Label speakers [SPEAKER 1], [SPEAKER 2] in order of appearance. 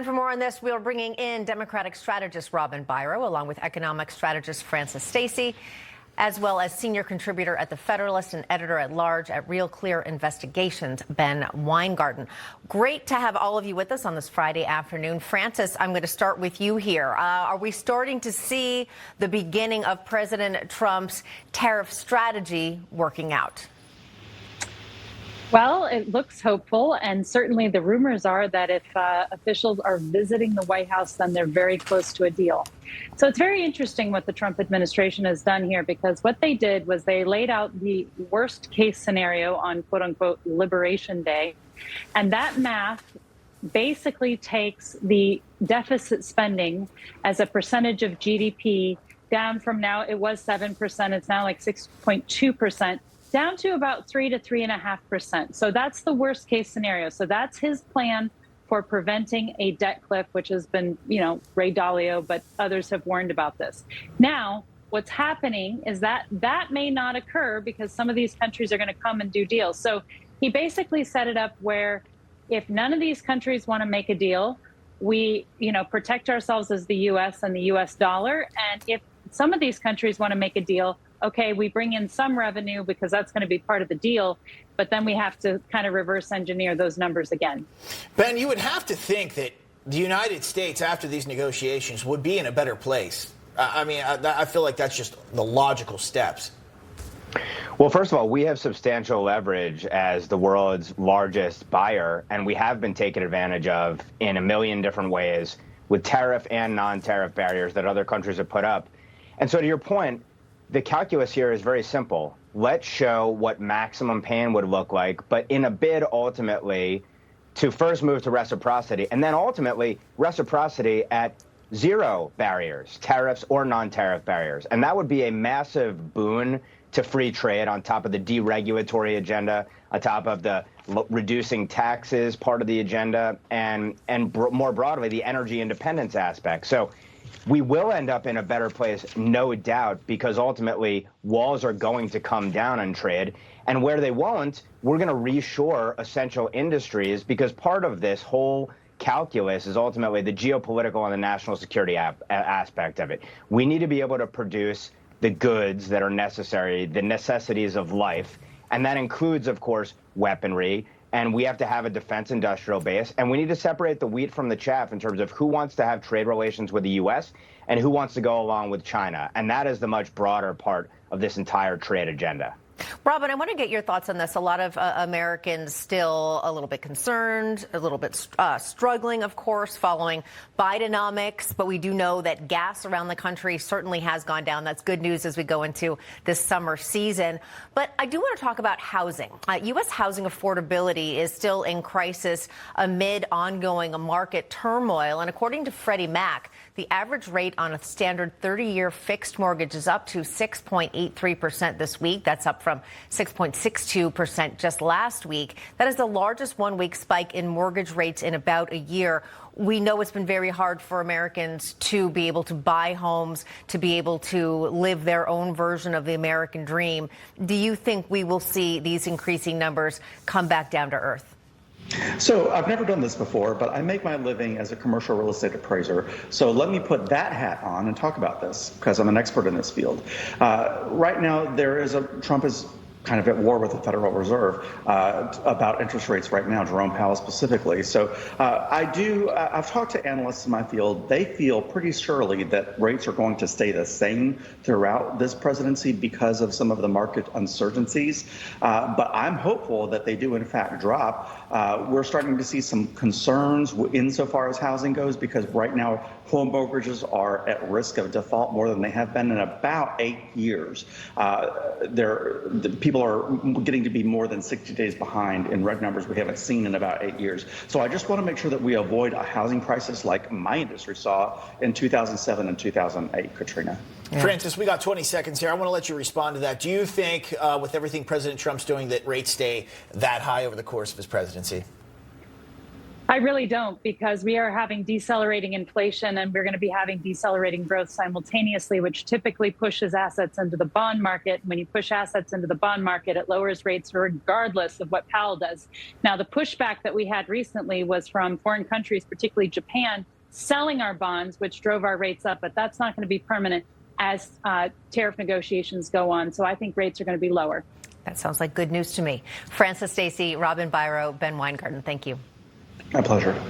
[SPEAKER 1] And for more on this, we are bringing in Democratic strategist Robin Biro, along with economic strategist Newton Stacy, as well as senior contributor at The Federalist and editor-at-large at Real Clear Investigations, Ben Weingarten. Great to have all of you with us on this Friday afternoon. Francis, I'm going to start with you here. Are we starting to see the beginning of President Trump's tariff strategy working out?
[SPEAKER 2] Well, it looks hopeful, and certainly the rumors are that if officials are visiting the White House, then they're very close to a deal. So it's very interesting what the Trump administration has done here, because what they did was they laid out the worst case scenario on quote unquote Liberation Day. And that math basically takes the deficit spending as a percentage of GDP down from now, it was 7%, it's now like 6.2%. Down to about 3 to 3.5%. So that's the worst case scenario. So that's his plan for preventing a debt cliff, which has been, Ray Dalio, but others have warned about this. Now, what's happening is that that may not occur because some of these countries are going to come and do deals. So he basically set it up where if none of these countries want to make a deal, we, protect ourselves as the U.S. and the U.S. dollar. And if some of these countries want to make a deal, okay, we bring in some revenue because that's going to be part of the deal, but then we have to kind of reverse engineer those numbers again.
[SPEAKER 3] Ben, you would have to think that the United States, after these negotiations, would be in a better place. I feel like that's just the logical steps.
[SPEAKER 4] Well, first of all, we have substantial leverage as the world's largest buyer, and we have been taken advantage of in a million different ways with tariff and non-tariff barriers that other countries have put up. And so to your point, the calculus here is very simple. Let's show what maximum pain would look like, but in a bid ultimately to first move to reciprocity, and then ultimately reciprocity at zero barriers, tariffs or non-tariff barriers. And that would be a massive boon to free trade on top of the deregulatory agenda, on top of the reducing taxes part of the agenda, and more broadly, the energy independence aspect. So we will end up in a better place, no doubt, because ultimately walls are going to come down on trade. And where they won't, we're going to reshore essential industries, because part of this whole calculus is ultimately the geopolitical and the national security aspect of it. We need to be able to produce the goods that are necessary, the necessities of life. And that includes, of course, weaponry. And we have to have a defense industrial base. And we need to separate the wheat from the chaff in terms of who wants to have trade relations with the U.S. and who wants to go along with China. And that is the much broader part of this entire trade agenda.
[SPEAKER 1] Robin, I want to get your thoughts on this. A lot of Americans still a little bit concerned, a little bit struggling, of course, following Bidenomics. But we do know that gas around the country certainly has gone down. That's good news as we go into this summer season. But I do want to talk about housing. U.S. housing affordability is still in crisis amid ongoing market turmoil. And according to Freddie Mac, the average rate on a standard 30-year fixed mortgage is up to 6.83% this week. That's up from 6.62% just last week. That is the largest one-week spike in mortgage rates in about a year. We know it's been very hard for Americans to be able to buy homes, to be able to live their own version of the American dream. Do you think we will see these increasing numbers come back down to earth?
[SPEAKER 5] So I've never done this before, but I make my living as a commercial real estate appraiser. So let me put that hat on and talk about this, because I'm an expert in this field. Right now, Trump is kind of at war with the Federal Reserve about interest rates right now, Jerome Powell specifically. So I've talked to analysts in my field. They feel pretty surely that rates are going to stay the same throughout this presidency because of some of the market uncertainties. But I'm hopeful that they do, in fact, drop. We're starting to see some concerns insofar as housing goes, because right now home mortgages are at risk of default more than they have been in about 8 years. People are getting to be more than 60 days behind in red numbers we haven't seen in about 8 years. So I just want to make sure that we avoid a housing crisis like my industry saw in 2007 and 2008, Katrina.
[SPEAKER 3] Yeah. Francis, we got 20 seconds here. I want to let you respond to that. Do you think, with everything President Trump's doing, that rates stay that high over the course of his presidency?
[SPEAKER 2] I really don't, because we are having decelerating inflation and we're going to be having decelerating growth simultaneously, which typically pushes assets into the bond market. When you push assets into the bond market, it lowers rates regardless of what Powell does. Now, the pushback that we had recently was from foreign countries, particularly Japan, selling our bonds, which drove our rates up. But that's not going to be permanent as tariff negotiations go on. So I think rates are going to be lower.
[SPEAKER 1] That sounds like good news to me. Francis Stacy, Robin Byro, Ben Weingarten, thank you.
[SPEAKER 5] My pleasure.